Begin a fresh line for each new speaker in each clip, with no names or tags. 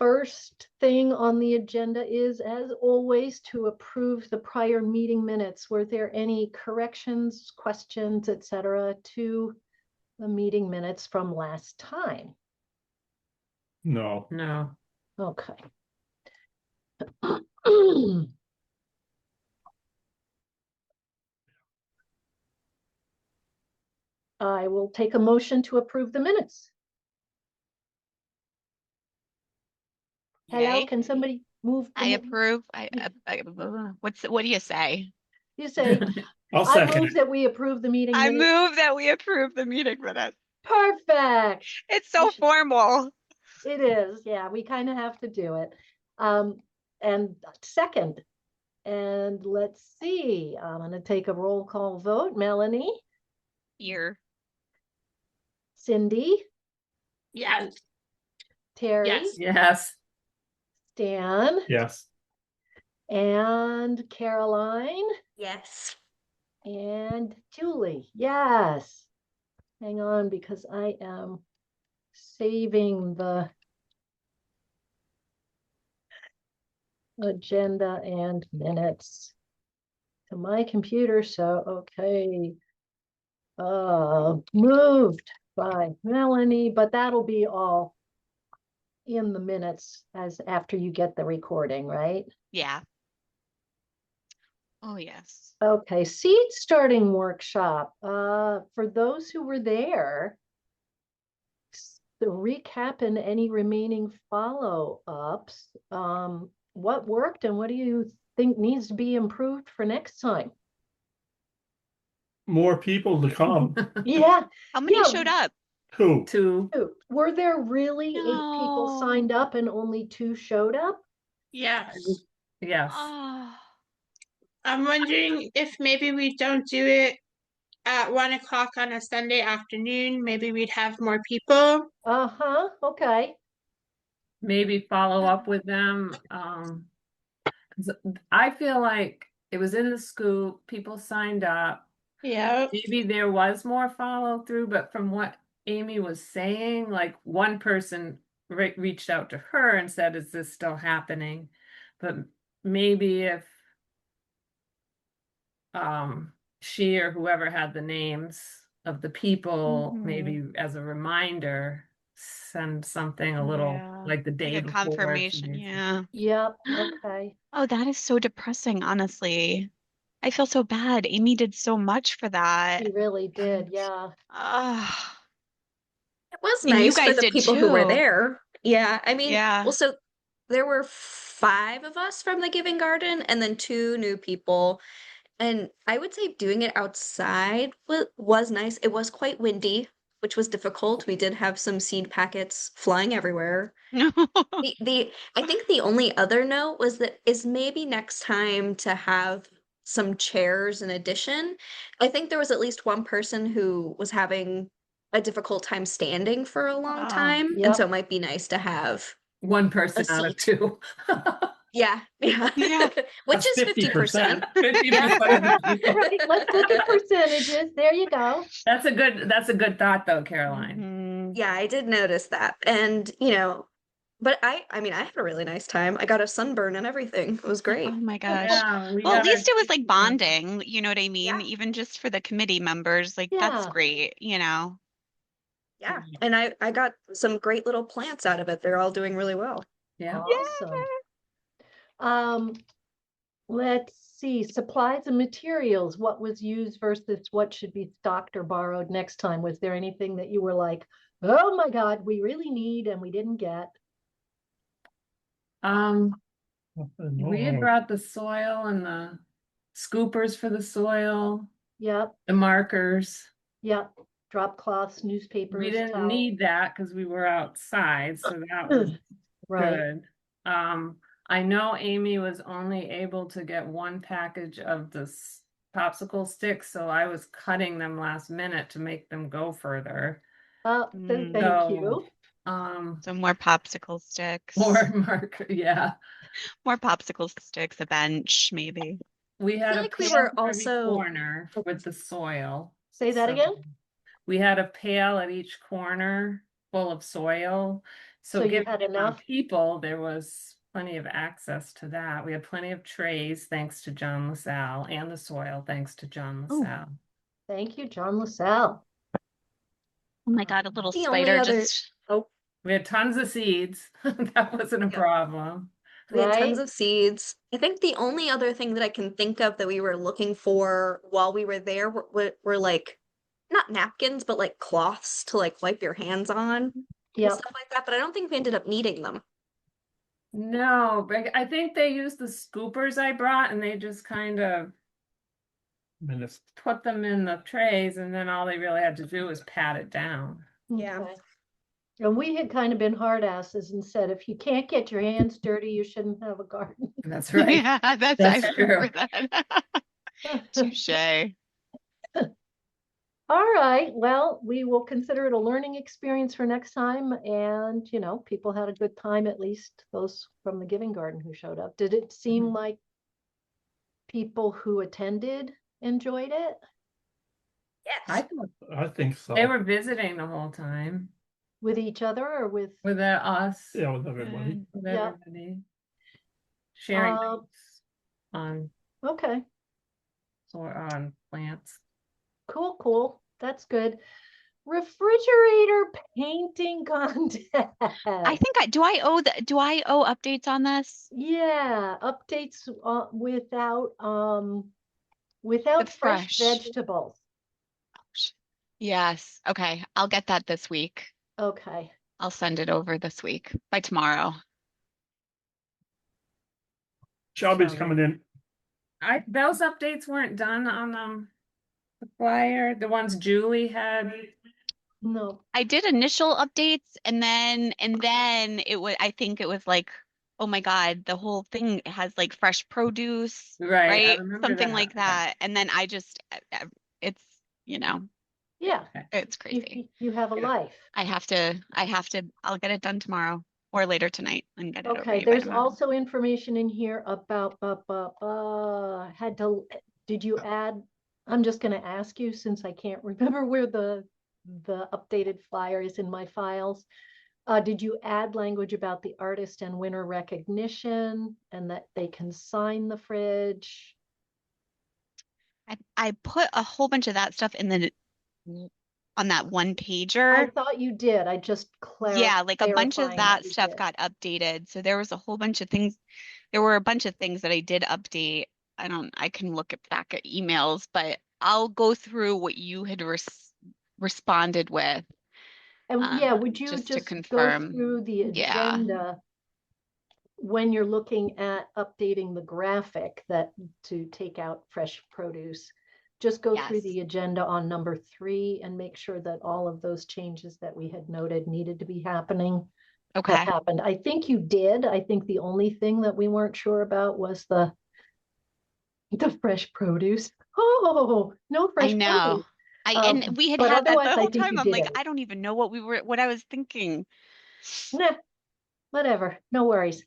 first thing on the agenda is, as always, to approve the prior meeting minutes. Were there any corrections, questions, etc., to the meeting minutes from last time?
No.
No.
Okay. I will take a motion to approve the minutes. Hello,
Yay.
can somebody move?
I approve. What do you say?
You say,
I'll
I
second
move
it.
that we approve the meeting
I
minutes.
move that we approve the meeting minutes.
Perfect.
It's so formal.
It is, yeah, we kind of have to do it. And second, and let's see, I'm going to take a roll call vote. Melanie,
Here.
Cindy,
Yes.
Terry,
Yes.
Yes.
Stan,
Yes.
and Caroline,
Yes.
and Julie. Yes. Hang on, because I am saving the agenda and minutes to my computer. So, okay. Moved by Melanie, but that'll be all in the minutes as after you get the recording, right?
Yeah. Oh, yes.
Okay, seed starting workshop. For those who were there, the recap and any remaining follow-ups, what worked and what do you think needs to be improved for next time?
More people to come.
Yeah,
How many
Yeah.
showed up?
Who?
2.
were there really 8 people
No.
signed up and only 2 showed up?
Yes.
Yes.
Oh,
I'm wondering if maybe we don't do it at 1 o'clock on a Sunday afternoon. Maybe we'd have more people.
Uh-huh, okay.
Maybe follow up with them. 'Cause I feel like it was in the scoop, people signed up.
Yeah.
Maybe there was more follow through, but from what Amy was saying, like one person reached out to her and said, is this still happening? But maybe if she or whoever had the names of the people, maybe as a reminder, send something a little
yeah.
like the day
Like a
before.
confirmation. Yeah.
Yep, okay.
Oh, that is so depressing, honestly. I feel so bad. Amy did so much for that.
He really did, yeah.
Ah,
It was
and you
nice for
guys
the
did
people who were
too.
there. Yeah, I mean,
Yeah.
well, so there were 5 of us from the Giving Garden and then 2 new people. And I would say doing it outside was nice. It was quite windy, which was difficult. We did have some seed packets flying everywhere. The I think the only other note was that is maybe next time to have some chairs in addition. I think there was at least one person who was having a difficult time standing for a long
Oh,
time, and
Yep.
so it might be nice to have
One person
a
out of
seat.
2.
Yeah, yeah.
Yeah.
Which
That's
is 50%.
50% of the people.
Right, let's look at percentages. There you go.
That's a good thought though, Caroline.
Mhm.
Yeah, I did notice that. And, but I mean, I had a really nice time. I got a sunburn and everything. It was great.
Oh my gosh.
Yeah, we
Well, at
got
least it was
our-
like bonding, you know what I mean?
Yeah.
Even just for the committee members, like that's
Yeah.
great, you know.
Yeah. And I got some great little plants out of it. They're all doing really well.
Yeah.
Awesome. Let's see, supplies and materials, what was used versus what should be stocked or borrowed next time? Was there anything that you were like, oh my God, we really need and we didn't get?
We had brought the soil and the scoopers for the soil,
Yep,
the markers.
yep. Drop cloths, newspapers.
We didn't
towels.
need that because we were outside, so that was
Right.
good. I know Amy was only able to get one package of the popsicle sticks, so I was cutting them last minute to make them go further.
Then
Mm.
thank you.
So more popsicle sticks.
More marker, yeah.
More popsicle sticks, a bench, maybe.
We had
feel
a
like we
pail
were
for every
also-
corner with the soil.
Say that
So
again?
we had a pail at each corner full of soil.
So you
given
had
the amount of
enough?
people, there was plenty of access to that. We had plenty of trays, thanks to John LaSalle, and the soil, thanks to John
Ooh.
LaSalle.
Thank you, John LaSalle.
Oh my God, a little
The only
spider
other
just.
oh,
We had tons of seeds. That wasn't a
Yeah.
problem.
we had tons
Right?
of seeds. I think the only other thing that I can think of that we were looking for while we were there were like not napkins, but like cloths to like wipe your hands on and
Yep.
stuff like that. But I don't think we ended up needing them.
No, but I think they used the scoopers I brought and they just kind of
Minutes.
put them in the trays, and then all they really had to do was pat it down.
Yeah.
Okay. And we had kind of been hard asses and said, if you can't get your hands dirty, you shouldn't have a garden.
That's right.
Yeah, I
That's
remember
true.
that. Touche.
All right, well, we will consider it a learning experience for next time. And, you know, people had a good time, at least those from the Giving Garden who showed up. Did it seem
Mhm.
like people who attended enjoyed it
I
Yes.
thought
I think so.
they were visiting the whole time
with each other or with?
with us,
Yeah, with everybody.
Good.
with
Yeah.
everybody, sharing
Um,
notes on
Okay,
on plants.
cool, cool. That's good. Refrigerator painting contest.
I think do I owe updates on this?
Yeah, updates without
With
fresh
fresh.
vegetables.
Yes. Okay. I'll get that this week.
Okay.
I'll send it over this week by tomorrow.
Shelby's
So-
coming in.
Those updates weren't done on the flyer, the ones Julie had.
No.
I did initial updates and then I think it was like, oh my God, the whole thing has like fresh produce,
Right, I
right?
remember
Something
that,
like
yeah.
that. And then it's,
Yeah.
it's crazy.
You have a life.
I'll get it done tomorrow or later tonight and get it over
Okay,
you by
there's
tomorrow.
also information in here about did you add, I'm just gonna ask you since I can't remember where the updated flyer is in my files. Did you add language about the artist and winner recognition and that they can sign the fridge?
I put a whole bunch of that stuff on that one
I
pager.
thought you did. I just
Yeah, like a bunch of
clarifying
that
you
stuff
did.
got updated. So there was a whole bunch of things. There were a bunch of things that I did update. I can look back at emails, but I'll go through what you had responded with,
And yeah, would you
just to
just go
confirm.
through the
Yeah.
agenda when you're looking at updating the graphic that to take out fresh produce? Just go through
Yes.
the agenda on number 3 and make sure that all of those changes that we had noted needed to be happening have
Okay.
happened. I think you did. I think the only thing that we weren't sure about was the fresh produce. Oh, no fresh
I know.
produce.
And we had
But
that
otherwise,
the
I
whole
think
time.
you
I'm
did
like,
it.
I don't even know what I was thinking.
Nah, whatever, no worries.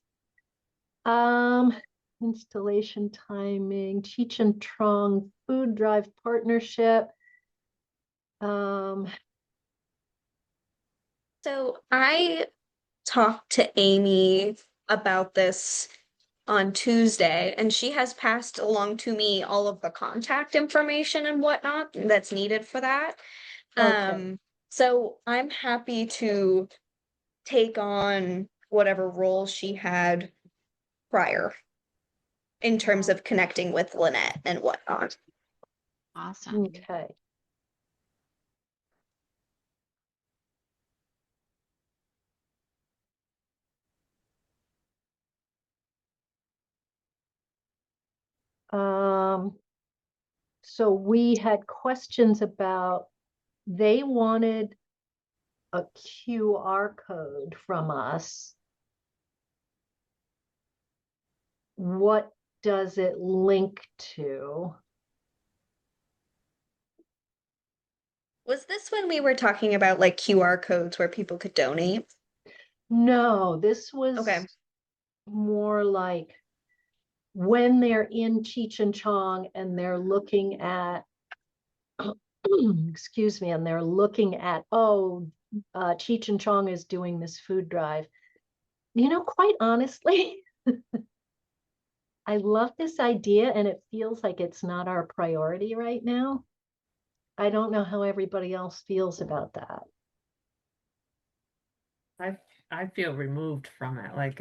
Installation timing, Cheech and Trong food drive partnership.
So I talked to Amy about this on Tuesday, and she has passed along to me all of the contact information and whatnot that's needed for that.
Okay.
So I'm happy to take on whatever role she had prior in terms of connecting with Lynette and whatnot.
Awesome.
Okay. So we had questions about, they wanted a QR code from us. What does it link to?
Was this when we were talking about like QR codes where people could donate?
No, this was
Okay.
more like when they're in Cheech and Chong and they're looking at excuse me, and they're looking at, oh, Cheech and Chong is doing this food drive. You know, quite honestly, I love this idea and it feels like it's not our priority right now. I don't know how everybody else feels about that.
I feel removed from it, like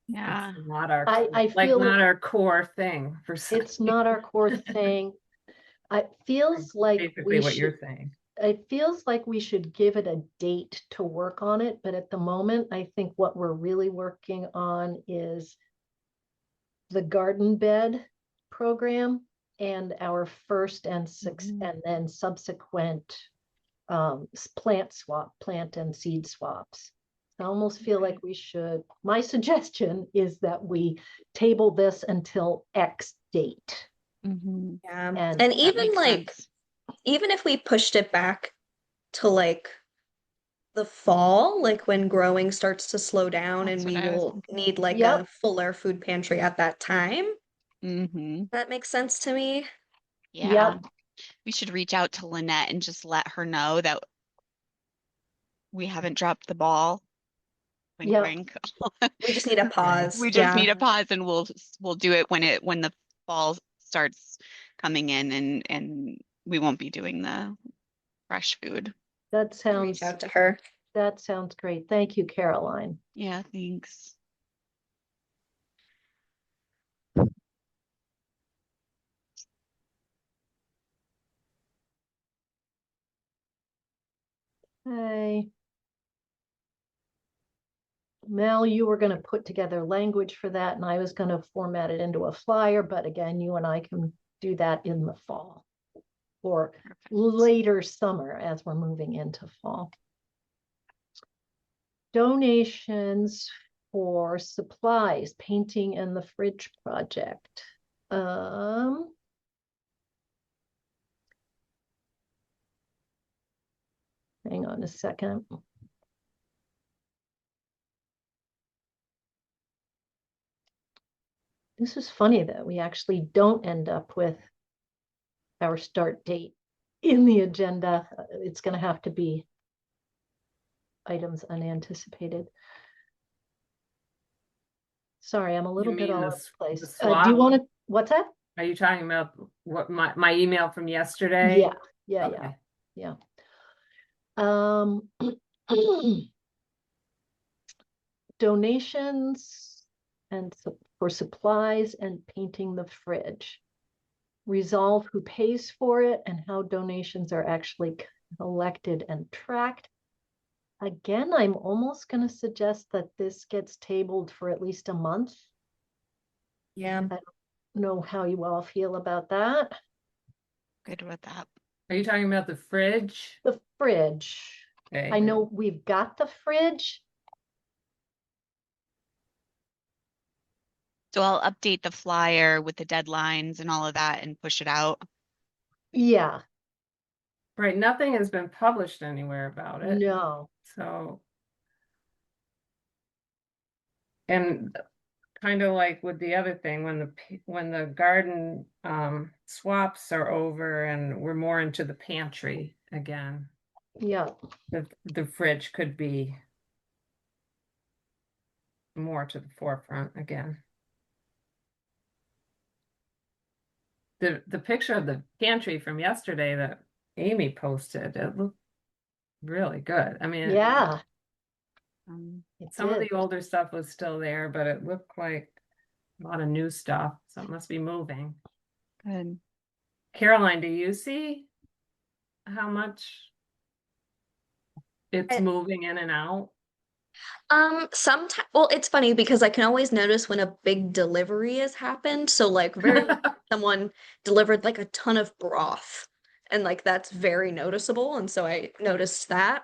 Yeah.
it's not our
I
like
feel
not our core thing for
it's not our core thing. It feels like
basically what you're saying.
it feels like we should give it a date to work on it, but at the moment, I think what we're really working on is the garden bed program and our first and
Mhm.
and then subsequent plant and seed swaps. I almost feel
Okay.
like we should, my suggestion is that we table this until X date.
Mhm.
Yeah.
And
And
That
even
makes
like,
sense.
even if we pushed it back to like the fall, like when growing starts to slow down and
That's what
we
I was
will
thinking.
need like
Yep.
a fuller food pantry at that time,
Mm-hmm.
that makes sense to me.
Yeah.
Yep.
We should reach out to Lynette and just let her know that we haven't dropped the ball. Wink,
Yep.
wink.
We just need a
Right.
pause.
We just
Yeah.
need a pause and we'll do it when the fall starts coming in and we won't be doing the fresh food.
That
Reach
sounds
out to her.
that sounds great. Thank you, Caroline.
Yeah, thanks.
Hey. Mel, you were going to put together language for that, and I was going to format it into a flyer, but again, you and I can do that in the fall or
Perfect.
later summer as we're moving into fall. Donations for supplies, painting and the fridge project. Hang on a second. This is funny that we actually don't end up with our start date in the agenda. It's going to have to be items unanticipated. Sorry, I'm a little bit
mean
all
the
over the place.
the
Do you
swap?
want to, what's that?
Are you talking about what my email from yesterday?
Yeah, yeah,
Okay.
yeah. Donations and for supplies and painting the fridge. Resolve who pays for it and how donations are actually collected and tracked. Again, I'm almost going to suggest that this gets tabled for at least a month.
Yeah.
I don't know how you all feel about that.
Good with that.
Are you talking about the fridge?
The fridge.
Okay.
I know we've got the fridge.
So I'll update the flyer with the deadlines and all of that and push it out.
Yeah,
Right, nothing has been published anywhere about it.
no.
So, and kind of like with the other thing, when the garden swaps are over and we're more into the pantry again,
Yeah,
the fridge could be more to the forefront again. The picture of the pantry from yesterday that Amy posted, it looked really good. I mean,
yeah, it
some of
did.
the older stuff was still there, but it looked like a lot of new stuff, so it must be moving.
Good.
Caroline, do you see how much it's
I-
moving in and out?
Sometimes, well, it's funny because I can always notice when a big delivery has happened. So, like, very someone delivered like a ton of broth, and like that's very noticeable. And so I noticed that.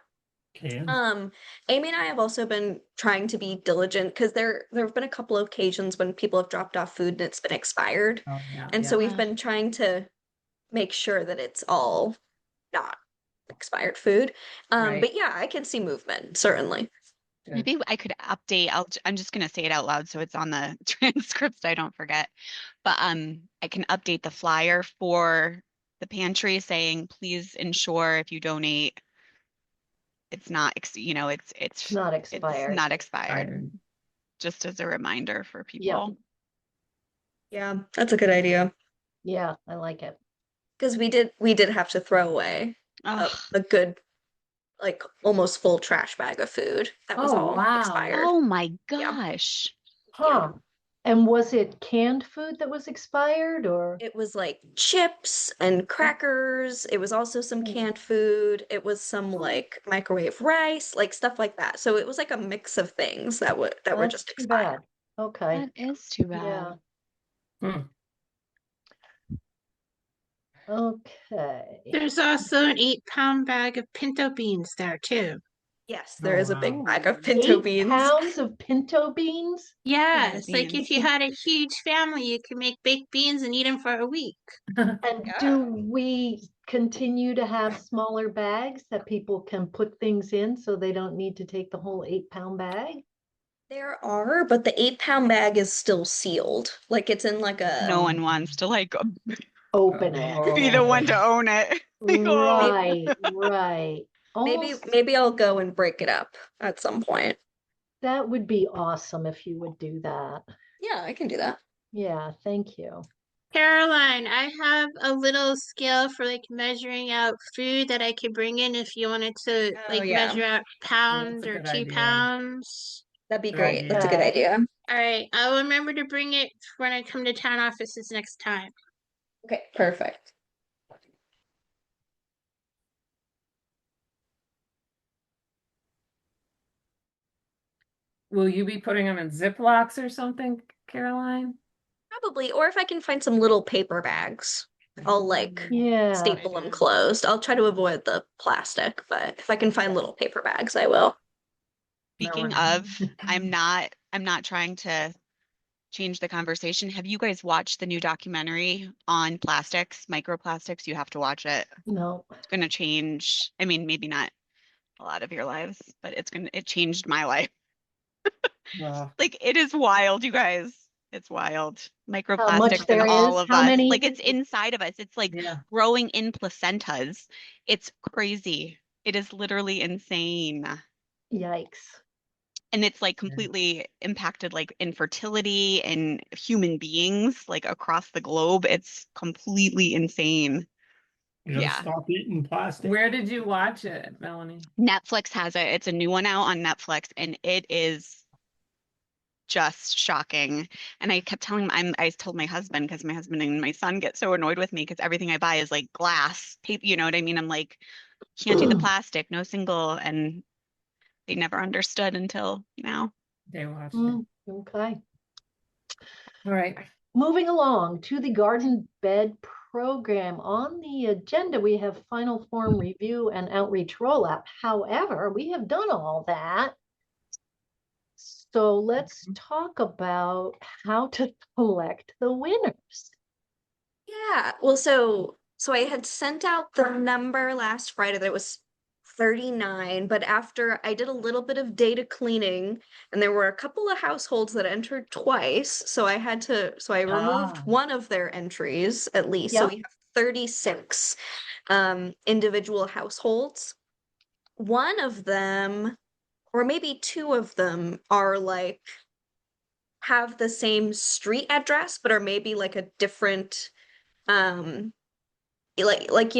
Cans.
Amy and I have also been trying to be diligent because there have been a couple of occasions when people have dropped off food and it's been expired.
Oh, yeah,
And so
yeah.
we've been trying to make sure that it's all not expired food.
Right.
But yeah, I can see movement, certainly.
Good.
Maybe I could update. I'm just gonna say it out loud so it's on the transcript so I don't forget. But I can update the flyer for the pantry saying, please ensure if you donate, it's not,
It's not
it's
expired.
not expired.
Expired.
Just as a reminder for
Yeah.
people.
Yeah, that's a good idea.
Yeah, I like it.
Because we did have to throw away
Ugh.
a good, like almost full trash bag of food that was
Oh,
all
wow.
expired.
Oh my
Yeah.
gosh.
Huh. And was it canned food that was expired or?
It was like chips and crackers. It was also some
Mm.
canned food. It was some like microwave rice, like stuff like that. So it was like a mix of things that were
That's
just
too
expired.
bad. Okay.
That is too
Yeah.
bad.
Hmm.
Okay.
There's also an 8-pound bag of pinto beans there too.
Yes,
Oh,
there is a big
wow.
bag of pinto
8
beans.
pounds of pinto beans?
Yes, like
beans.
if you had a huge family, you could make baked beans and eat them for a week.
And
Yeah.
do we continue to have smaller bags that people can put things in so they don't need to take the whole 8-pound bag?
There are, but the 8-pound bag is still sealed. Like it's in like a
No one wants to like
Open it.
be the one to own it. Like, oh.
Right, right.
maybe
Almost,
maybe I'll go and break it up at some point.
that would be awesome if you would do that.
Yeah, I can do that.
Yeah, thank you.
Caroline, I have a little scale for like measuring out food that I could bring in if you wanted to
Oh,
like
yeah.
measure out pounds
a
or
good
2
idea.
pounds.
That'd be
Good
great.
idea.
That's a good
Okay.
idea.
All right, I'll remember to bring it when I come to town offices next time.
Okay, perfect.
Will you be putting them in Ziplocs or something, Caroline?
Probably, or if I can find some little paper bags, I'll like
Yeah,
staple them closed. I'll try to avoid the plastic, but if I can find little paper bags, I will.
Speaking of, I'm not trying to change the conversation. Have you guys watched the new documentary on plastics, microplastics? You have to watch it.
no.
It's going to change, I mean, maybe not a lot of your lives, but it changed my life. Like it is wild, you guys. It's wild.
How much
Microplastics in
there
all
is?
of
How
us.
many?
Like it's inside of us. It's like
Yeah.
growing in placentas. It's crazy. It is literally insane.
Yikes.
And it's like completely impacted like infertility and human beings like across the globe. It's completely insane.
You gotta
Yeah.
stop eating plastic.
Where did you watch it, Melanie?
Netflix has it. It's a new one out on Netflix and it is just shocking. And I kept telling him, I told my husband because my husband and my son get so annoyed with me because everything I buy is like glass paper, you know what I mean? I'm like, can't do the plastic, no single, and they never understood until now.
They watched it.
Okay.
All right.
Moving along to the garden bed program. On the agenda, we have final form review and outreach rollout. However, we have done all that. So let's talk about how to select the winners.
Yeah. Well, so I had sent out the number last Friday that it was 39, but after I did a little bit of data cleaning and there were a couple of households that entered twice, so I removed one of their entries at least. So
Yep.
we have 36 individual households. One of them, or maybe two of them, are like have the same street address, but are maybe like a different like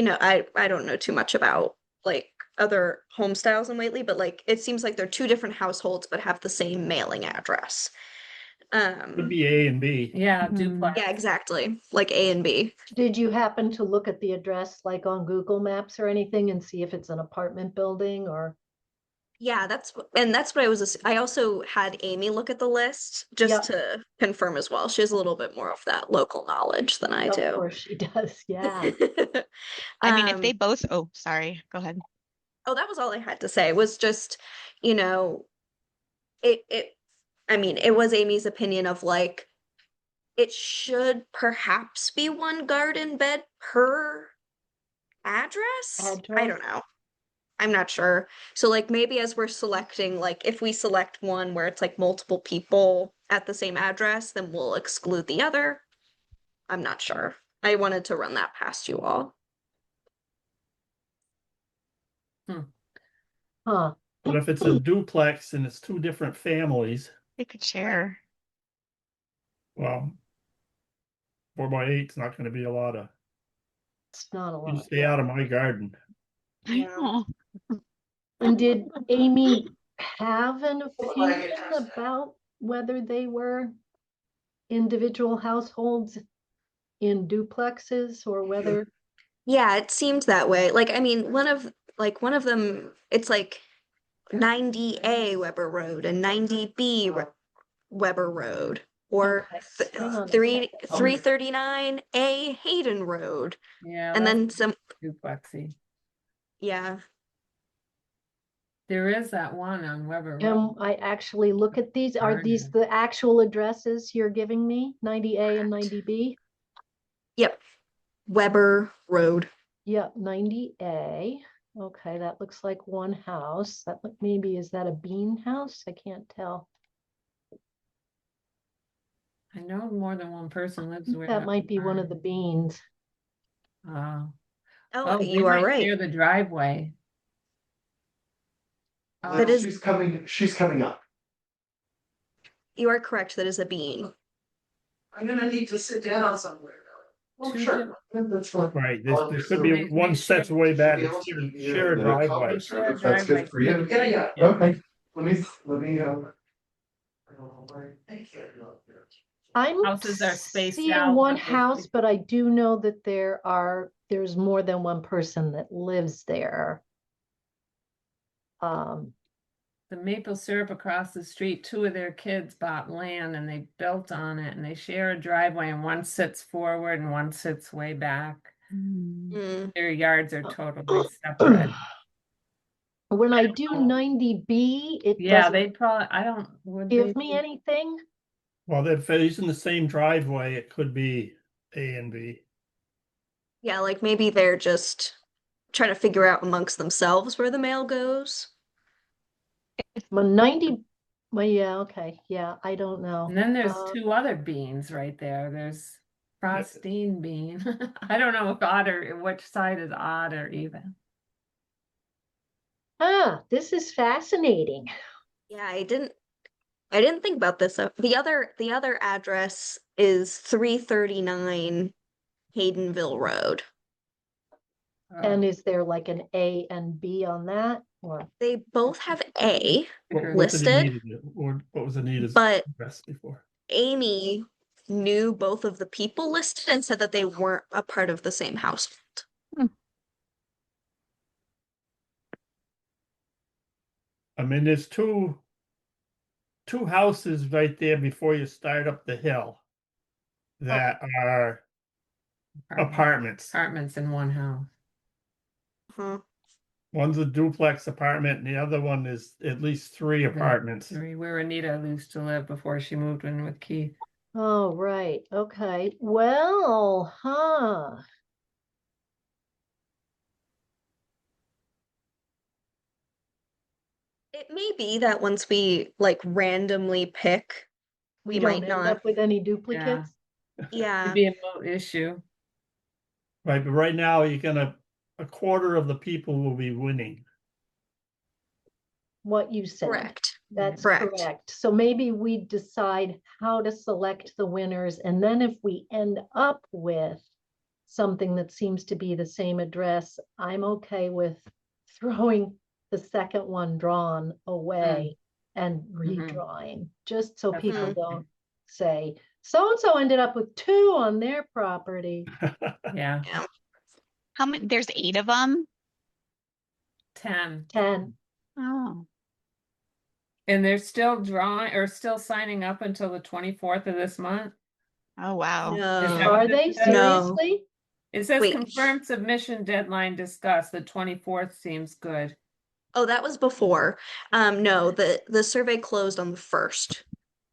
I don't know too much about like other home styles in Whately, but like it seems like they're two different households but have the same mailing address.
Could be A and B.
Yeah,
Mhm.
duplex.
Yeah, exactly. Like A and B.
Did you happen to look at the address like on Google Maps or anything and see if it's an apartment building or?
Yeah, that's what I also had Amy look at the list just to confirm as well. She has a little bit more of that local knowledge than I
Of
do.
course she does, yeah.
I mean, if they
Um,
both, oh, sorry, go ahead.
Oh, that was all I had to say. Was just, you know, it I mean, it was Amy's opinion of like it should perhaps be one garden bed per address. I
Address?
don't know. I'm not sure. So like maybe as we're selecting, like if we select one where it's like multiple people at the same address, then we'll exclude the other. I'm not sure. I wanted to run that past you all.
Huh,
But if it's a duplex and it's two different families,
They could share.
well, 4x8 is not gonna be a lot of,
it's not a
you
lot.
stay out of my garden.
I
Yeah.
know.
And did Amy have an opinion about whether they were individual households in duplexes or whether,
Yeah, it seemed that way. Like, I mean, one of them, it's like 90A Weber Road and 90B Weber Road, or
Okay, hang on a
339A Hayden Road,
Yeah,
and
that's
then some.
duplexy.
Yeah,
There is that one on Weber
can
Road.
I actually look at these? Are these
Garden.
the actual addresses you're giving me? 90A and 90B?
yep, Weber Road.
Yep, 90A. Okay, that looks like one house. That maybe, is that a bean house? I can't tell.
I know more than one person lives where
That might be one of the
barn.
beans.
Oh,
Oh,
they
you are
might
right.
share the driveway.
That
Oh,
is,
She's coming up.
you are correct. That is a bean.
I'm gonna need to sit down somewhere. Oh,
Two
sure. Yeah, that's fine.
Right, there could
So
be
they-
one
they
sets
share-
way
she'll
back,
be able to meet you
share a
in a couple
driveway.
weeks,
Share a
if that's good for you.
driveway.
Yeah,
Yeah.
okay. Let me, thank you.
I'm
Houses are spaced
seeing
out,
one
but they-
house, but I do know that there's more than one person that lives there.
The maple syrup across the street, two of their kids bought land and they built on it and they share a driveway and one sits forward and one sits way back.
Mm.
Their yards are totally separate.
When I do 90B, it
Yeah,
doesn't
they probably, I don't, would
give
they?
me anything.
Well, if they're using the same driveway, it could be A and B.
Yeah, like maybe they're just trying to figure out amongst themselves where the mail goes.
Well, 90, well, yeah, okay, yeah, I don't know.
And then there's two other beans right there. There's Frostine bean. I don't know if Otter, which side is Otter even.
This is fascinating.
Yeah, I didn't think about this. The other address is 339 Haydenville Road.
And
Oh,
is there like an A and B on that? Or
They both have A,
What did
listed,
Anita do? Or what was Anita's
but
address before?
Amy knew both of the people listed and said that they weren't a part of the same household.
I mean, there's two houses right there before you start up the hill that are apartments.
Apartments in one house.
Huh.
One's a duplex apartment and the other one is at least three apartments.
Where Anita used to live before she moved in with Keith.
oh, right, okay. Well,
It may be that once we like randomly pick, we
don't
might
end
not.
up with any duplicates.
Yeah.
It'd be a moot issue.
Right, but right now a quarter of the people will be winning.
What you said.
Correct.
That's
Correct.
correct. So maybe we decide how to select the winners, and then if we end up with something that seems to be the same address, I'm okay with throwing the second one drawn away and redrawing, just so
That
people
sounds
don't say, so-and-so ended up with two on their property.
Yeah,
How many? There's 8 of them.
10.
10.
Oh,
And they're still drawing or still signing up until the 24th of this month.
oh wow.
Is
No.
that
Are
what
they
this says?
No.
seriously?
It says
Wait.
confirmed submission deadline discussed. The 24th seems good.
Oh, that was before. No, the survey closed on the 1st.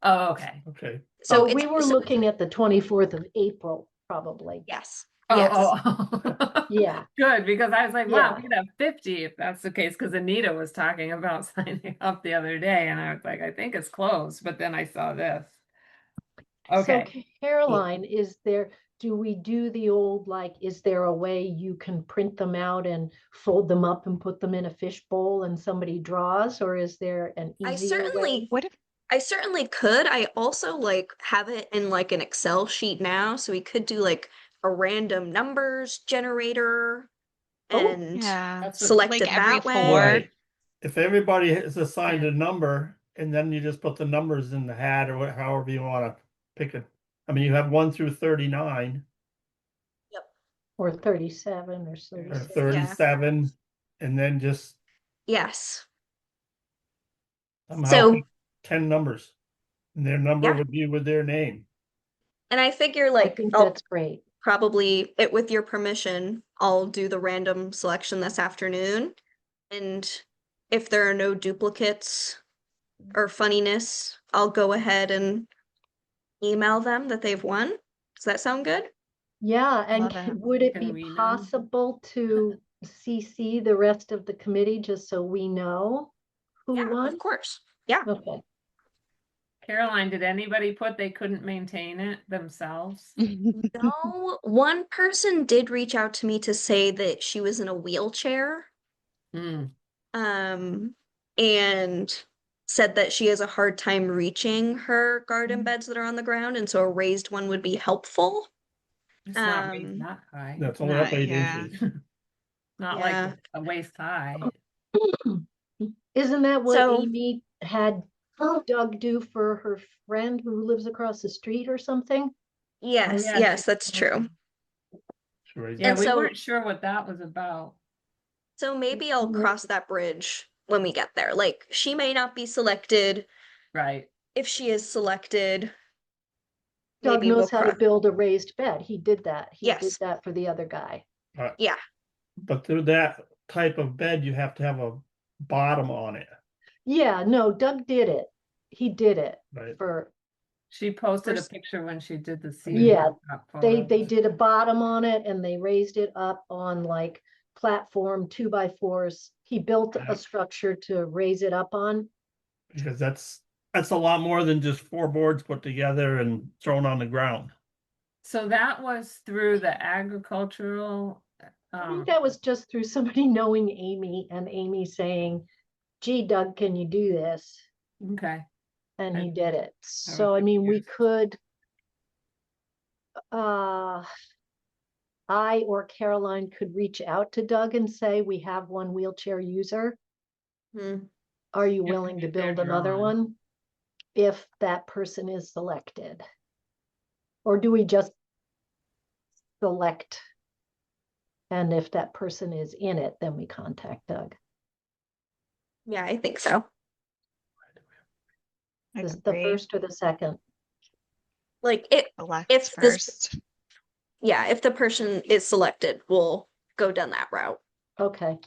Oh, okay.
Okay.
So
Oh,
it's
we were looking at the 24th of April, probably.
yes.
Oh,
Yes.
oh.
Yeah.
Good, because I was like, wow,
Yeah.
we could have 50 if that's the case, because Anita was talking about signing up the other day, and I was like, I think it's closed, but then I saw this.
So
Okay.
Caroline, do we do the old, like, is there a way you can print them out and fold them up and put them in a fish bowl and somebody draws, or is there an
I
easier way?
What if
I certainly could. I also like have it in like an Excel sheet now, so we could do like a random numbers generator
Oh,
and
yeah,
That's what,
select
like
it
every
that way.
four?
Right. If everybody is assigned
Yeah.
a number and then you just put the numbers in the hat or however you want to pick it. I mean, you have 1 through 39
or 37 or
or
36.
37, and then just
Yes.
somehow
So,
pick 10 numbers. And their number
yeah.
would be with their name.
And I figure
I
like
think
I'll
that's great.
probably it with your permission, I'll do the random selection this afternoon. And if there are no duplicates or funniness, I'll go ahead and email them that they've won. Does that sound good?
Yeah, and
Love it.
would it
Can
be
we know?
possible to CC the rest of the committee just so we know who
Yeah,
won?
of course. Yeah.
Okay.
Caroline, did anybody put they couldn't maintain it themselves?
No, one person did reach out to me to say that she was in a wheelchair,
Hmm.
um, and said that she has a hard time reaching her garden beds that are on the ground, and so a raised one would be helpful.
It's not raised
Um,
that high.
That's only up
Not,
8
yeah.
inches.
Not
yeah.
like a waist high.
Isn't that what
So,
Amy had Doug do for her friend who lives across the street or something?
Oh,
yes,
yeah,
yes,
she
that's
told
true.
me.
Sure.
Yeah,
And
we
so,
weren't sure what that was about.
so maybe I'll cross that bridge when we get there. Like, she may not be selected.
Right.
If she is selected,
Doug
maybe we'll
knows how to
cross.
build a raised bed. He did that. He did
Yes.
that for the other guy.
Yeah.
But through that type of bed, you have to have a bottom on it,
Yeah, no, Doug did it. He did it
right?
for,
She posted a
First-
picture when she did the cedar
yeah,
workshop for
they
us.
did a bottom on it and they raised it up on like platform 2x4s. He built
Yeah.
a structure to raise it up on.
Because that's a lot more than just 4 boards put together and thrown on the ground.
So that was through the agricultural,
I think that was just through somebody knowing Amy and Amy saying, gee, Doug, can you do this?
okay.
And
I-
he did it.
I was
So, I mean, we
confused.
could, uh, I or Caroline could reach out to Doug and say, we have one wheelchair user.
Hmm.
Are you
If
willing to
they're
build another
drawn.
one? If that person is selected? Or do we just select? And if that person is in it, then we contact Doug.
Yeah, I think so.
Is it the
Agree.
first or the second?
Like it
Select
if this
first.
yeah, if the person is selected, we'll go down that route.
Okay.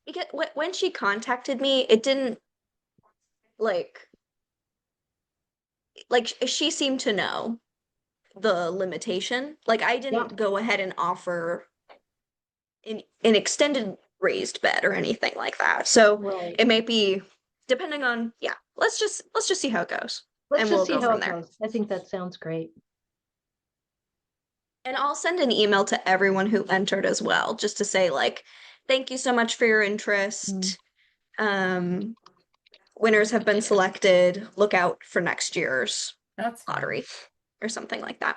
Because when she contacted me, it didn't like she seemed to know the limitation. Like I didn't go ahead and offer an extended raised bed or anything like that. So
Right.
it may be depending on let's just see how it goes.
Let's
And
just
we'll
see
go
how
from
it
there.
goes. I think that sounds great.
And I'll send an email to everyone who entered as well, just to say like, thank you so much for your interest. Winners have been selected. Look out for next year's
That's fine.
lottery or something like that.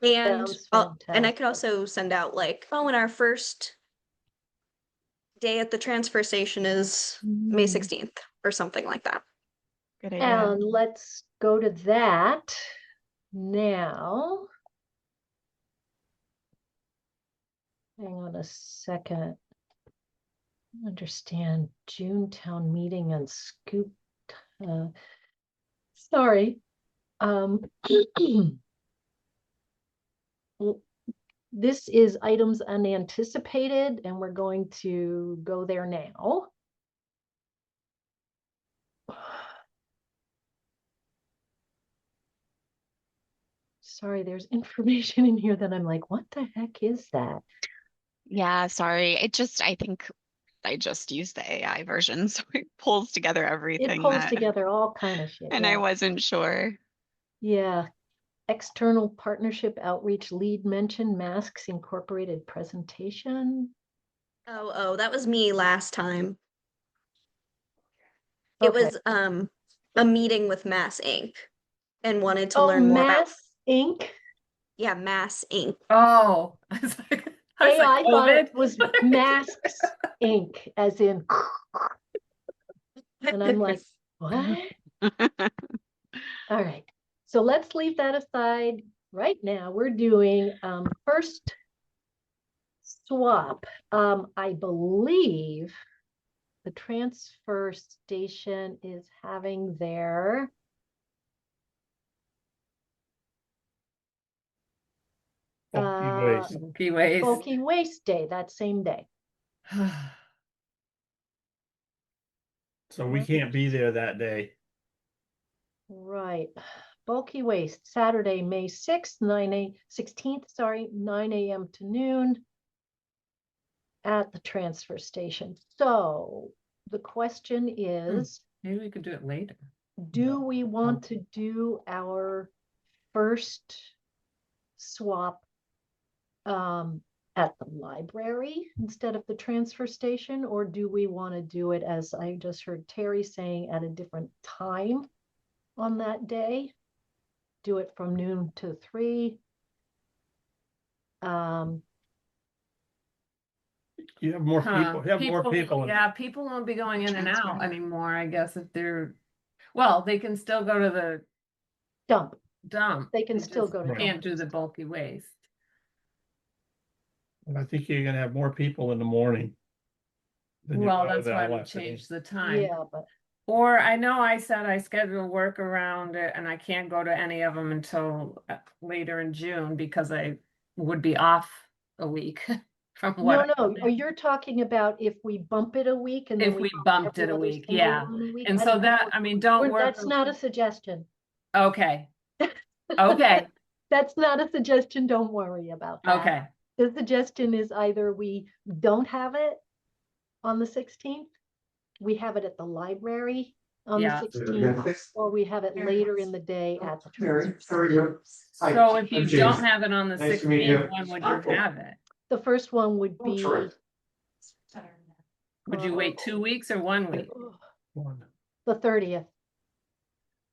And
Sounds
and I
fantastic.
could also send out like, oh, and our first day at the transfer station is May 16th or something like that.
Good idea.
And let's go to that now. Hang on a second. Understand June town meeting and scoop. Sorry. This is items unanticipated, and we're going to go there now. Sorry, there's information in here that I'm like, what the heck is that?
Yeah, sorry. I think I just used the AI version, so it pulls together
It
everything
pulls
that,
together all kind of shit.
and I
Yeah.
wasn't sure.
Yeah. External partnership outreach lead mention masks incorporated presentation.
Oh, that was me last time. It
Okay.
was a meeting with Mass Inc. and wanted to
Oh,
learn more about
Mass Inc.
Mass Inc.
Oh, I was
Hey,
like,
I thought it
COVID?
was Masks Inc. as in, and I'm like, what? All right. So let's leave that aside. Right now, we're doing first swap. I believe the transfer station is having their
Bulky waste.
Bulky waste.
bulky waste day that same day.
So we can't be there that day.
Right. Bulky waste, Saturday, May 6th, 16th, sorry, 9 a.m. to noon at the transfer station. So the question is,
Maybe we could do it later.
do
No.
we want to do our first swap at the library instead of the transfer station, or do we want to do it, as I just heard Terry saying, at a different time on that day? Do it from noon to 3.
You have more people, you have more people.
Yeah, people won't be going in and out
Transfer.
anymore, I guess, if they're, well, they can still go to the
Dump.
dump.
They can still
just
go to
can't
dump.
do the bulky waste.
And I think you're gonna have more people in the morning. than you
Well,
are
that's why
that
we
afternoon.
changed the time.
Yeah, but
Or I know I said I schedule work around it and I can't go to any of them until later in June because I would be off a week from
no,
what.
no. Oh, you're talking about if we bump it a week and then
If we
bump
bumped it a
every other
week,
single
yeah.
one a week.
And
I
so
don't
that,
know.
I mean, don't work.
That's not a suggestion.
Okay. Okay.
That's not a suggestion. Don't worry about that.
Okay.
The suggestion is either we don't have it on the 16th, we have it at the library on the
Yeah.
16th, or we have it later in the day at the transfer station.
So if you
I'm
don't
James.
have it on the
Nice to meet you.
16th, when would you have it?
The first one would
Oh,
be
sure.
Would you wait 2 weeks or 1 week?
One.
the 30th.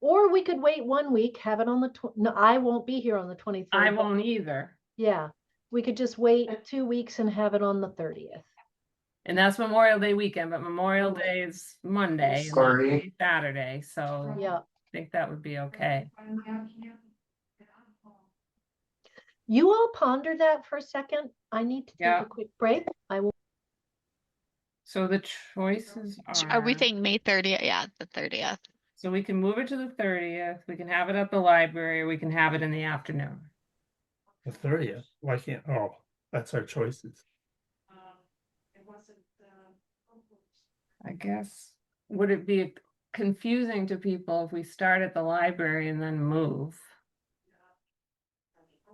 Or we could wait 1 week, have it on the, no, I won't be here on the 23rd.
I
but
won't either.
Yeah, we could just wait 2 weeks and have it on the 30th.
And that's Memorial Day weekend, but Memorial Day is Monday, and not
Sorry.
Saturday, so
Yeah,
I think that would be okay.
you all ponder that for a second. I need to take
Yeah.
a quick break. I will.
So the choices
Are we
are,
saying May 30th? Yeah, the 30th.
so we can move it to the 30th, we can have it at the library, or we can have it in the afternoon.
The 30th. Why can't, oh, that's our choices.
I guess, would it be confusing to people if we start at the library and then move?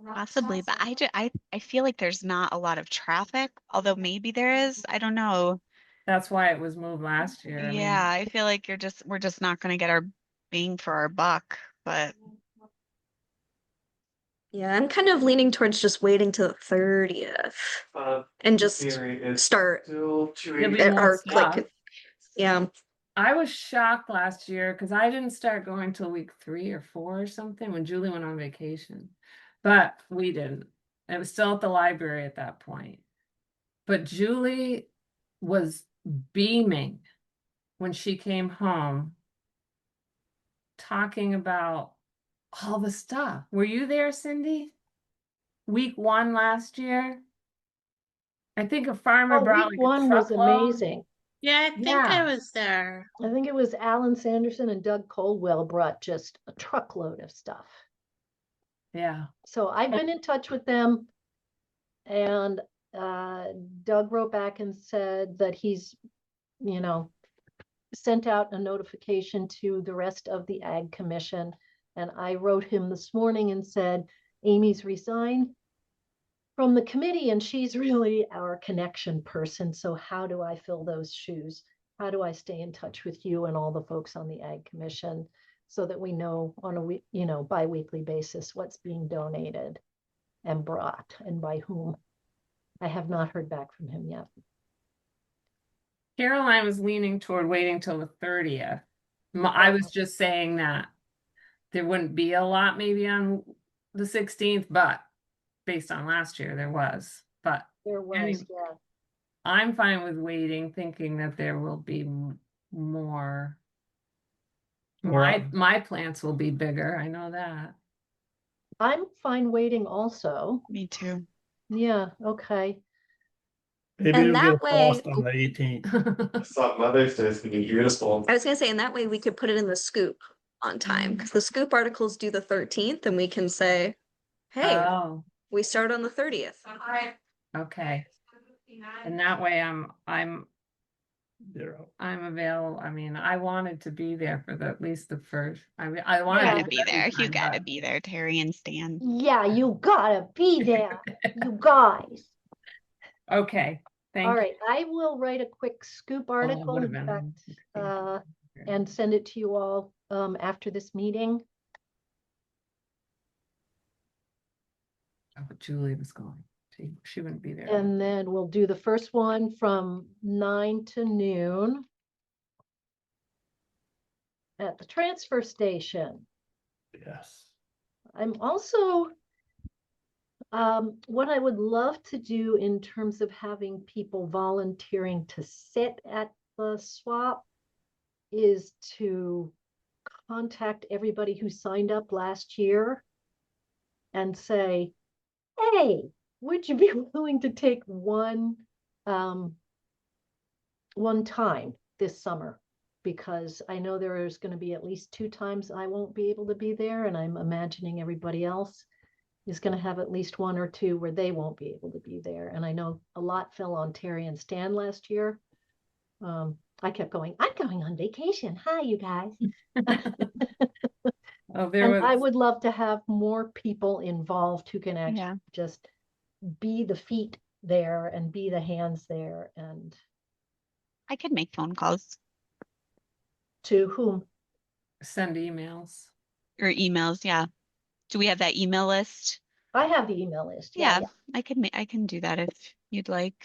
Possibly, but I feel like there's not a lot of traffic, although maybe there is. I don't know.
That's why it was moved last year. I mean,
Yeah, I feel like we're just not going to get our bang for our buck, but
Yeah, I'm kind of leaning towards just waiting till the 30th and just start
there'll be more
or
stuff.
like yeah.
I was shocked last year because I didn't start going till week 3 or 4 or something when Julie went on vacation, but we didn't. It was still at the library at that point. But Julie was beaming when she came home, talking about all the stuff. Were you there, Cindy? Week 1 last year? I think a farmer
Oh,
brought
week
like a
1 was
truckload.
amazing.
Yeah, I think
Yeah.
I was there.
I think it was Alan Sanderson and Doug Coldwell brought just a truckload of stuff.
Yeah.
So I've been in touch with them, and Doug wrote back and said that he's, sent out a notification to the rest of the Ag Commission. And I wrote him this morning and said, Amy's resigned. from the committee, and she's really our connection person. So how do I fill those shoes? How do I stay in touch with you and all the folks on the Ag Commission so that we know on a week, bi-weekly basis what's being donated and brought and by whom? I have not heard back from him yet.
Caroline was leaning toward waiting till the 30th. I was just saying that there wouldn't be a lot maybe on the 16th, but based on last year, there was. But
There was,
anyway,
yeah.
I'm fine with waiting, thinking that there will be more. My plants will be bigger. I know that.
I'm fine waiting also.
Me too.
Yeah, okay.
Maybe
And
it'll
that
get
way-
lost on the 18th.
I thought Mother's Day is gonna be beautiful.
I was gonna say, and that way we could put it in the scoop on time, because the scoop articles due the 13th, and we can say, hey,
Oh,
we start on the 30th.
okay. And that way I'm
Zero.
available. I mean, I wanted to be there for at least the first. I wanted
You
Yeah.
gotta be there. You
time,
gotta
but-
be there, Terry and Stan.
Yeah, you gotta be there, you guys.
Okay, thank
All
you.
right, I will write a quick scoop
Well, it
article,
would've
in
been
fact,
16th.
and send it to you all after this meeting.
Oh, but Julie was going. She wouldn't be there.
And then we'll do the first one from 9 to noon at the transfer station.
Yes.
I'm also, what I would love to do in terms of having people volunteering to sit at the swap is to contact everybody who signed up last year and say, hey, would you be willing to take one time this summer? Because I know there is going to be at least 2 times I won't be able to be there, and I'm imagining everybody else is going to have at least 1 or 2 where they won't be able to be there. And I know a lot fell on Terry and Stan last year. I kept going, I'm going on vacation. Hi, you guys.
Oh, there
And
was.
I would love to have more people involved who can actually
Yeah.
just be the feet there and be the hands there. And
I could make phone calls
to whom?
Send emails.
or emails. Yeah. Do we have that email list?
I have the email list.
Yeah,
Yeah,
I can do that if you'd like,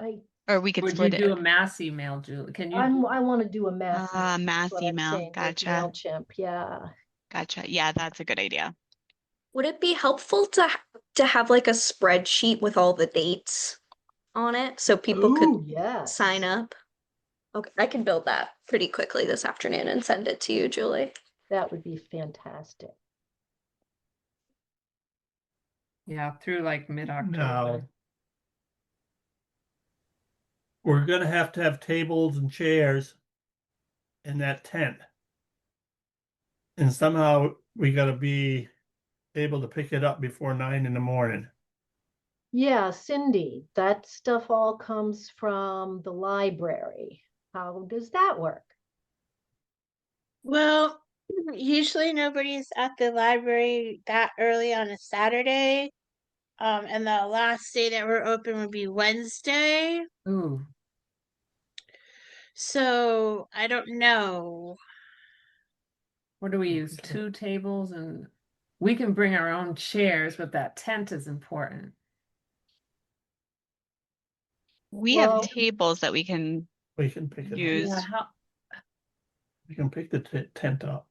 I
or we could
Would you
split
do a
it.
mass email, Julie? Can you?
I want to do a mass.
Mass
what I'm
email.
saying with
Gotcha.
MailChimp. Yeah.
Gotcha. Yeah, that's a good idea.
Would it be helpful to have like a spreadsheet with all the dates on it so people
Ooh,
could
yes.
sign up? Okay, I can build that pretty quickly this afternoon and send it to you, Julie.
That would be fantastic.
Yeah, through like mid-October.
No. We're gonna have to have tables and chairs in that tent. And somehow we gotta be able to pick it up before 9 in the morning.
Yeah, Cindy, that stuff all comes from the library. How does that work?
Well, usually nobody's at the library that early on a Saturday. And the last day that we're open would be Wednesday.
Ooh,
So I don't know.
what do we use?
Okay.
2 tables, and we can bring our own chairs, but that tent is important.
We
Well-
have tables that we can
We can pick it
use.
Yeah,
up. We can pick the tent up.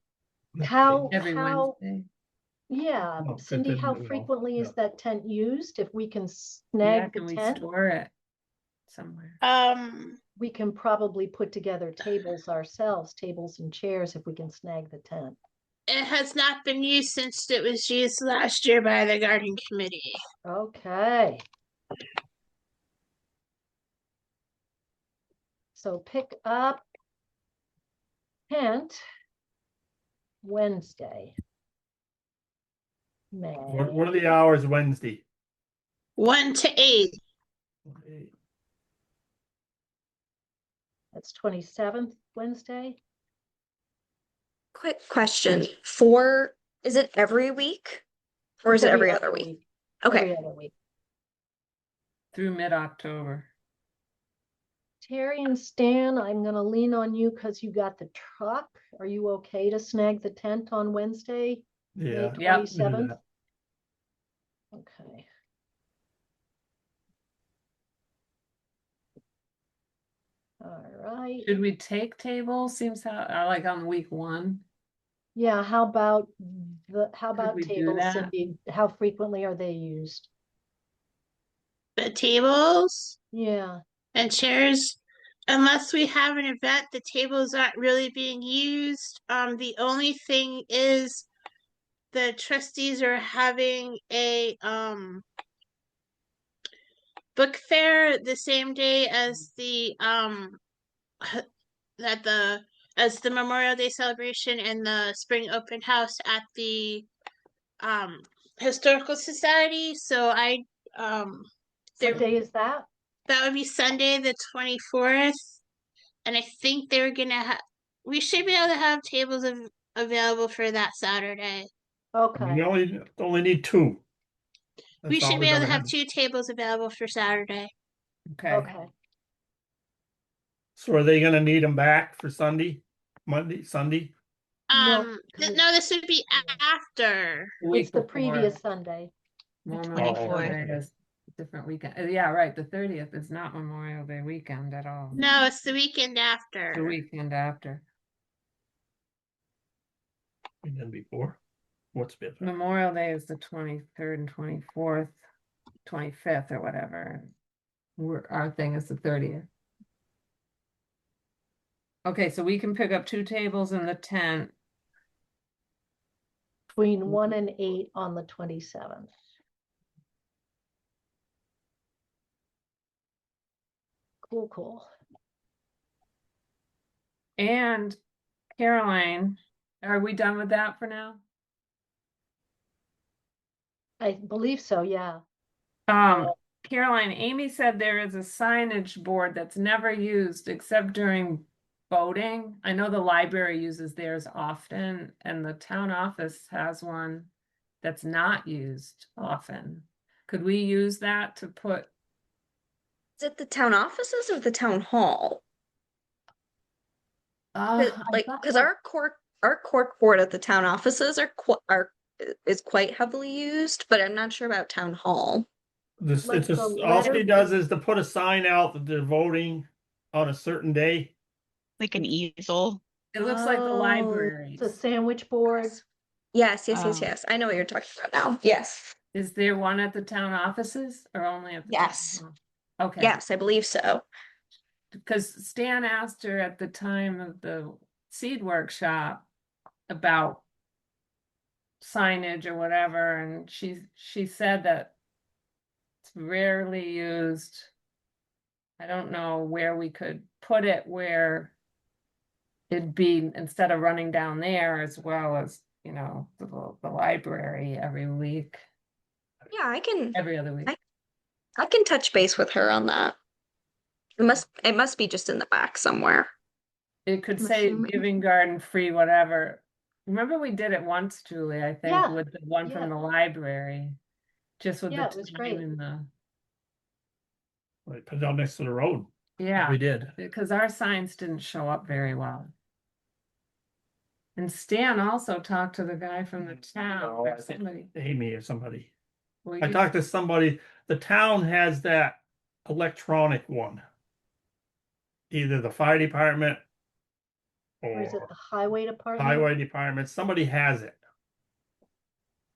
How-
every
How-
Wednesday.
Yeah,
No, 'cause
Cindy,
then
how
we all-
frequently is
yeah.
that tent used? If we can
Yeah,
snag
can
the
we
tent,
store it somewhere?
we can probably put together tables ourselves, tables and chairs, if we can snag the tent.
It has not been used since it was used last year by the garden committee.
Okay. So pick up tent Wednesday.
What are the hours Wednesday?
1 to 8.
Okay.
That's 27th Wednesday.
Quick question. Is it every week or is it
It's
every other week? Okay.
Every other week.
through mid-October.
Terry and Stan, I'm gonna lean on you because you got the truck. Are you okay to snag the tent on Wednesday, May
Yeah.
Yep.
do
27th?
that.
Okay. All right.
Should we take tables? Seems like on week 1.
Yeah, how about
we do
tables,
that?
Cindy? How frequently are they used?
The tables
Yeah,
and chairs, unless we have an event, the tables aren't really being used. The only thing is the trustees are having a book fair the same day as the that the as the Memorial Day celebration and the spring open house at the um Historical Society. So
what day is that?
that would be Sunday the 24th, and I think they're gonna have. We should be able to have tables available for that Saturday.
Okay,
We only need 2.
We
That's all
should
we're
be able to
gonna
have 2 tables available for Saturday.
Okay.
okay.
So are they gonna need them back for Sunday, Monday, Sunday?
No, 'cause
No, this would be
yeah.
after.
The week
It's the
before.
previous Sunday.
Memorial
24th.
Day is a different weekend. Yeah, right. The 30th is not Memorial Day weekend at all.
No, it's the weekend after.
The weekend after.
And then before? What's been?
Memorial Day is the 23rd and 24th, 25th or whatever. Our thing is the 30th. Okay, so we can pick up 2 tables in the tent.
Between 1 and 8 on the 27th. Cool, cool.
And Caroline, are we done with that for now?
I believe so, yeah.
Caroline, Amy said there is a signage board that's never used except during voting. I know the library uses theirs often, and the town office has one that's not used often. Could we use that to put?
Is it the town offices or the town hall? Like,
thought
because
that-
our cork board at the town offices is quite heavily used, but I'm not sure about town hall.
This,
Like
it's just,
the
all
letter-
she does is to put a sign out that they're voting on a certain day.
Like an easel.
It looks like the
Oh,
libraries.
it's a sandwich board.
Yes, yes, yes,
Oh.
yes. I know what you're talking about now. Yes.
Is there one at the town offices or only at the? town
Yes.
hall? Okay.
Yes, I believe so.
Because Stan asked her at the time of the seed workshop about signage or whatever, and she said that it's rarely used. I don't know where we could put it where it'd be instead of running down there as well as, the library every week,
Yeah,
every other week.
I can touch base with her on that. It must be just in the back somewhere.
It could
I'm
say
assuming.
giving garden free, whatever. Remember we did it once, Julie, I think,
Yeah,
with the one
yeah.
from the library. Just with
Yeah,
the
it was
time
great.
and
Like, put it out next to the road.
yeah,
We did.
because our signs didn't show up very well. And Stan also talked to the guy from the town
No,
or
I think-
somebody.
Amy or somebody.
Well,
I
you-
talked to somebody, the town has that electronic one. Either the fire department
Or is it
or
the highway department?
highway department, somebody has it.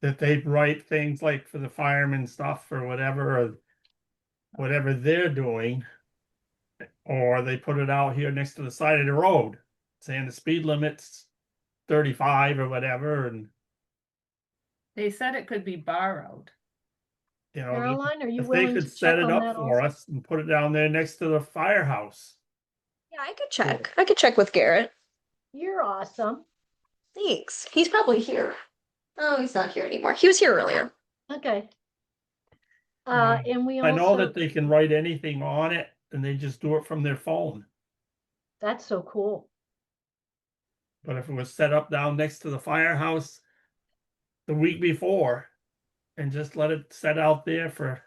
That they write things like for the firemen stuff or whatever they're doing. Or they put it out here next to the side of the road, saying the speed limit's 35 or whatever, and
They said it could be borrowed.
Caroline, are you
if they
willing
could
to
set
check
it
on
up
that
for
also?
us and put it down there next to the firehouse.
Yeah, I could check. I could check with Garrett.
You're awesome.
Thanks. He's probably here. Oh, he's not here anymore. He was here earlier.
Okay.
Um,
And we
I know
also,
that they can write anything on it and they just do it from their phone.
that's so cool.
But if it was set up down next to the firehouse the week before, and just let it set out there for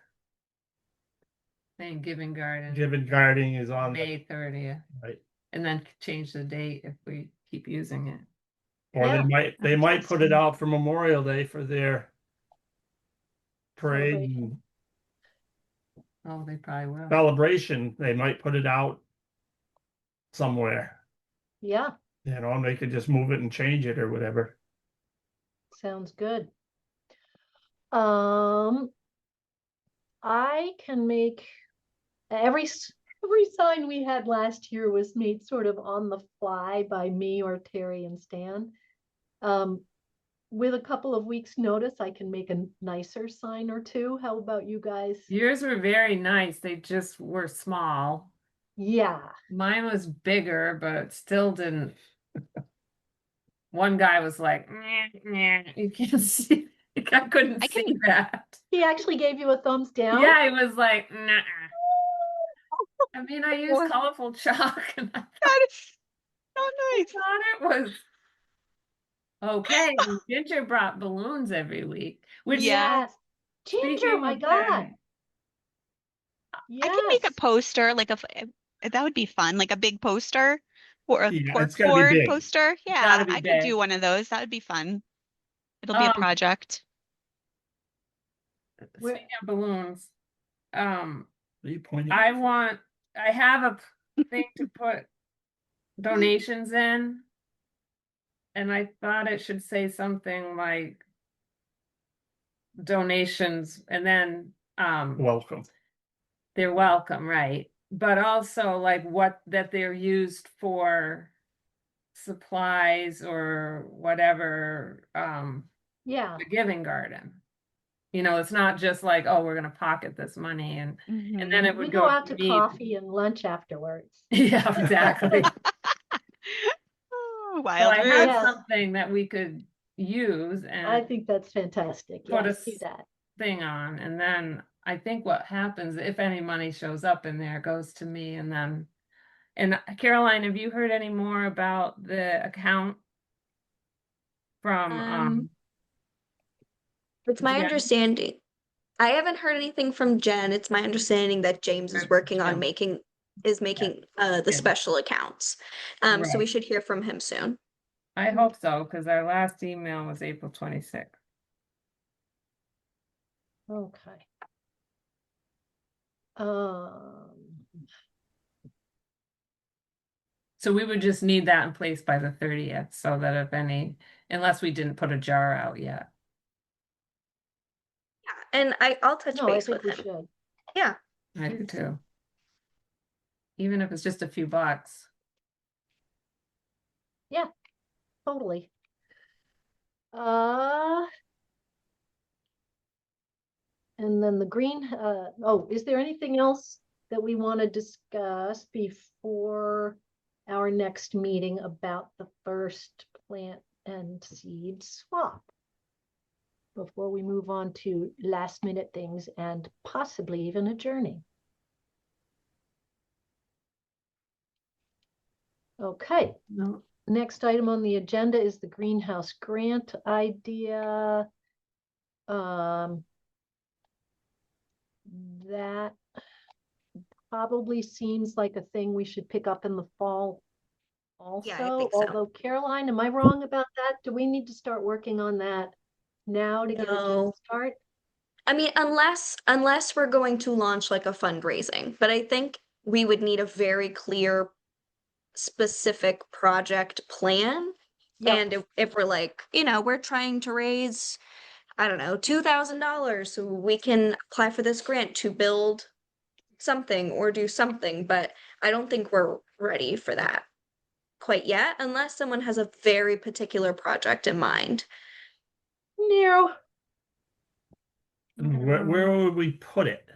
Saying Giving Garden,
given guarding is on,
May 30th,
right?
and then change the date if we keep using it.
Or
Yeah,
they might put it
fantastic.
out for Memorial Day for their parade
Celebration.
and
Oh, they probably will.
celebration. They might put it out somewhere,
Yeah,
and they could just move it and change it or whatever.
sounds good. I can make every sign we had last year was made sort of on the fly by me or Terry and Stan. With a couple of weeks' notice, I can make a nicer sign or two. How about you guys?
Yours were very nice. They just were small.
Yeah,
Mine was bigger, but still didn't. One guy was like, "Nyeh, nyeh." You can't see. I couldn't
I
see
can-
that.
he actually gave you a thumbs down.
Yeah, he was like, nah. I mean, I used
What?
colorful chalk, and I
That is so nice.
thought it was okay. And Ginger brought balloons every week, which
Yeah.
Yes, Ginger,
speaking
my
of
God.
that,
I can make a
Yes.
poster, that would be fun, like a big poster or a
Yeah, it's gotta be
corkboard
big.
poster. Yeah,
gotta be
I could do
big.
one of those. That would be fun. It'll be a project.
Where-
Speaking of balloons,
Are you pointing?
I have a thing to put donations in, and I thought it should say something like donations, and then
Welcome.
they're welcome, right? But also like what that they're used for supplies or whatever,
Yeah,
the Giving Garden. It's not just like, oh, we're gonna pocket this money and
Mhm.
then it
we
would
go
go
out
to
to
me.
coffee and lunch afterwards.
Yeah, exactly.
Oh,
So
Wild
I
Ruth.
have
Yes.
something that we could use
I
and
think that's fantastic.
put a
Yes, do that.
thing on, and then I think what happens if any money shows up in there goes to me, and then Caroline, have you heard any more about the account from
It's my
Jen?
understanding. I haven't heard anything from Jen. It's my understanding that James is working on
Jim.
making the
Jim.
special accounts. So we
Right.
should hear from him soon.
I hope so, because our last email was April 26th.
Okay. Um,
So we would just need that in place by the 30th, so that unless we didn't put a jar out yet.
Yeah, and I'll touch
no, I
base
think
with
we
him.
should.
Yeah.
I do too. Even if it's just a few bucks.
Yeah, totally. And then the green, is there anything else that we want to discuss before our next meeting about the first plant and seed swap? Before we move on to last minute things and possibly even adjourning. Okay,
No.
next item on the agenda is the greenhouse grant idea. That probably seems like a thing we should pick up in the fall also.
Yeah, I think so.
Although Caroline, am I wrong about that? Do we need to start working on that now to get a
No.
jump start?
I mean, unless we're going to launch like a fundraising, but I think we would need a very clear, specific project plan.
Yep.
And if we're like, we're trying to raise, I don't know, $2,000, so we can apply for this grant to build something or do something, but I don't think we're ready for that quite yet, unless someone has a very particular project in mind.
No.
And where would we put it?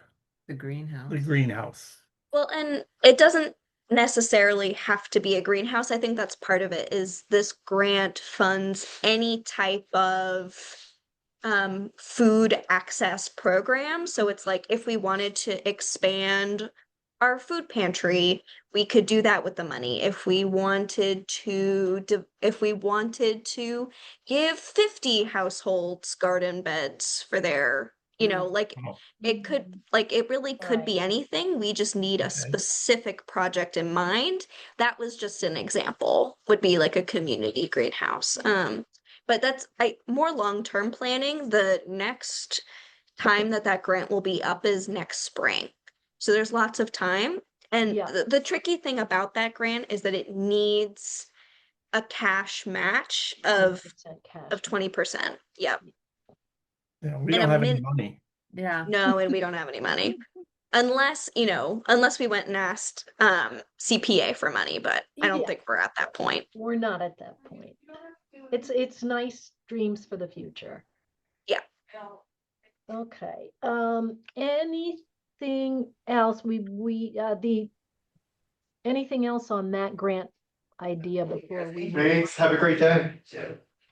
The greenhouse.
The greenhouse.
Well, and it doesn't necessarily have to be a greenhouse. I think that's part of it, is this grant funds any type of food access program. So it's like if we wanted to expand our food pantry, we could do that with the money. If we wanted to, if we wanted to give 50 households garden beds for their, you know, like
Oh,
it could, like it really could be
Right.
anything. We just need a
Okay.
specific project in mind. That was just an example, would be like a community greenhouse. But that's more long-term planning. The next time that grant will be up is next spring. So there's lots of time. And
Yeah.
the tricky thing about that grant is that it needs a cash match of
20% cash.
20%. Yep.
Yeah, we
And
don't
a
have any
min
money.
Yeah.
no, and we don't have any money. Unless, you know, unless we went and asked CPA for money, but I don't
Yeah.
think we're at that point.
We're not at that point. It's nice dreams for the future.
Yeah.
Okay. Anything else? Anything else on that grant idea before we?
Thanks. Have a great day.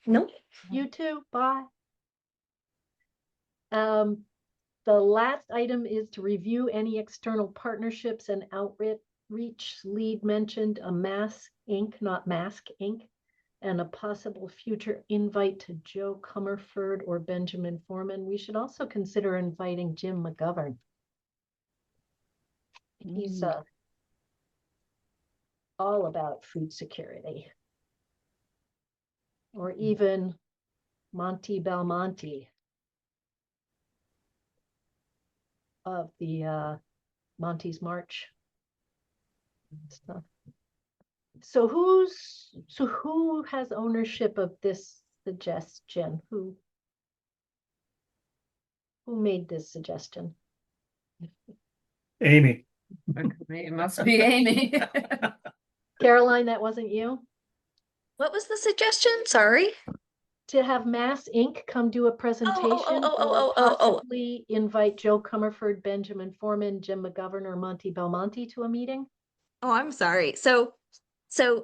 Nope.
You too. Bye. The last item is to review any external partnerships and outreach lead mentioned a Mass Inc., not Mask Inc., and a possible future invite to Joe Comerford or Benjamin Foreman. We should also consider inviting Jim McGovern. He's all about food security. Or even Monty Belmonte of the Monty's March stuff. So who has ownership of this suggestion? Who made this suggestion?
Amy,
It must be Amy.
Caroline, that wasn't you?
What was the suggestion? Sorry.
To have Mass Inc. come do a presentation or possibly invite Joe Comerford, Benjamin Foreman, Jim McGovern, or Monty Belmonte to a meeting?
Oh, I'm sorry. So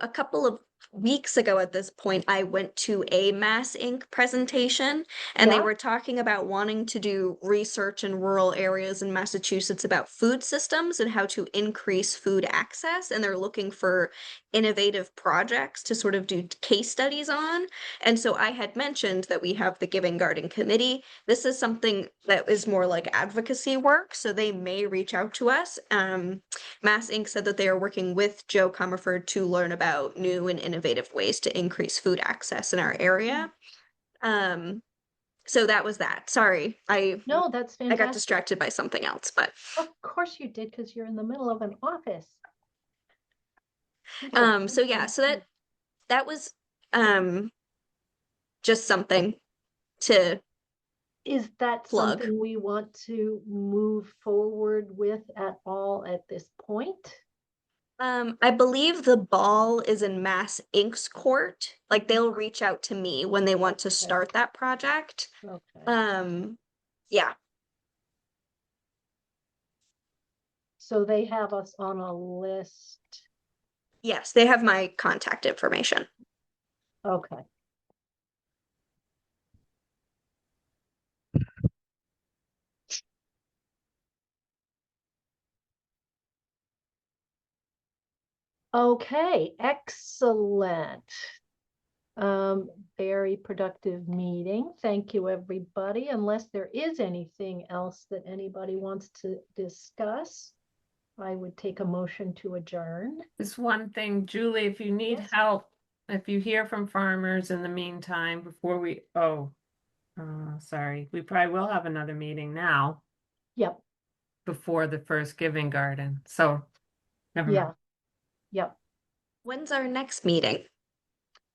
a couple of weeks ago at this point, I went to a Mass Inc. presentation, and they
Yeah.
were talking about wanting to do research in rural areas in Massachusetts about food systems and how to increase food access. And they're looking for innovative projects to sort of do case studies on. And so I had mentioned that we have the Giving Garden Committee. This is something that is more like advocacy work, so they may reach out to us. Mass Inc. said that they are working with Joe Comerford to learn about new and innovative ways to increase food access in our area. So that was that. Sorry,
No, that's
I got
fantastic.
distracted by something else, but
Of course you did, because you're in the middle of an office.
so yeah, so that was just something to
Is that
plug.
something we want to move forward with at all at this point?
I believe the ball is in Mass Inc.'s court. Like they'll reach out to me when they want to start that project.
Okay.
Yeah.
So they have us on a list.
Yes, they have my contact information.
Okay. Okay, excellent. Very productive meeting. Thank you, everybody. Unless there is anything else that anybody wants to discuss, I would take a motion to adjourn.
Just one thing, Julie, if you need
Yes.
help, if you hear from farmers in the meantime, before we, sorry, we probably will have another meeting now
Yep,
before the first giving garden. So, never mind.
yep.
When's our next meeting?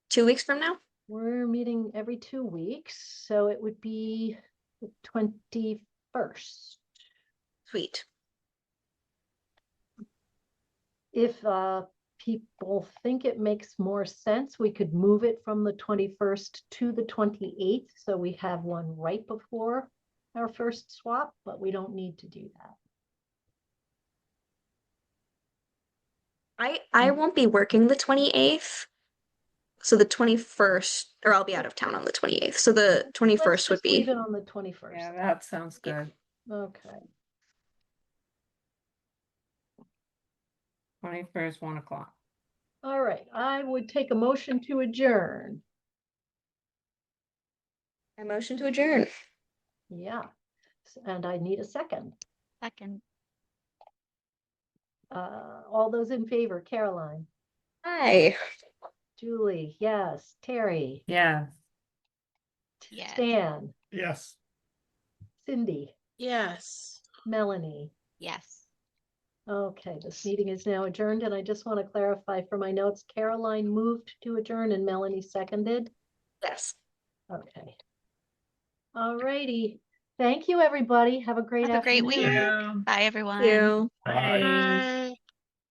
2 weeks from now?
We're meeting every 2 weeks, so it would be the 21st.
Sweet.
If people think it makes more sense, we could move it from the 21st to the 28th, so we have one right before our first swap, but we don't need to do that.
I won't be working the 28th. So the 21st, or I'll be out of town on the 28th. So the 21st
Let's
would
just leave
be
it on the 21st.
Yeah, that sounds
Yeah.
good.
Okay.
21st, 1 o'clock.
All right, I would take a motion to adjourn.
I motion to adjourn.
Yeah, and I need a second.
Second.
All those in favor, Caroline,
Hi.
Julie, yes, Terry,
Yeah.
Yes.
Stan,
Yes.
Cindy,
Yes.
Melanie.
Yes.
Okay, this meeting is now adjourned, and I just want to clarify for my notes, Caroline moved to adjourn and Melanie seconded.
Yes.
Okay. All righty. Thank you, everybody. Have a great
Have a great
afternoon.
week.
Yeah.
Bye, everyone.
Thank you.
Bye.
Bye.
Bye.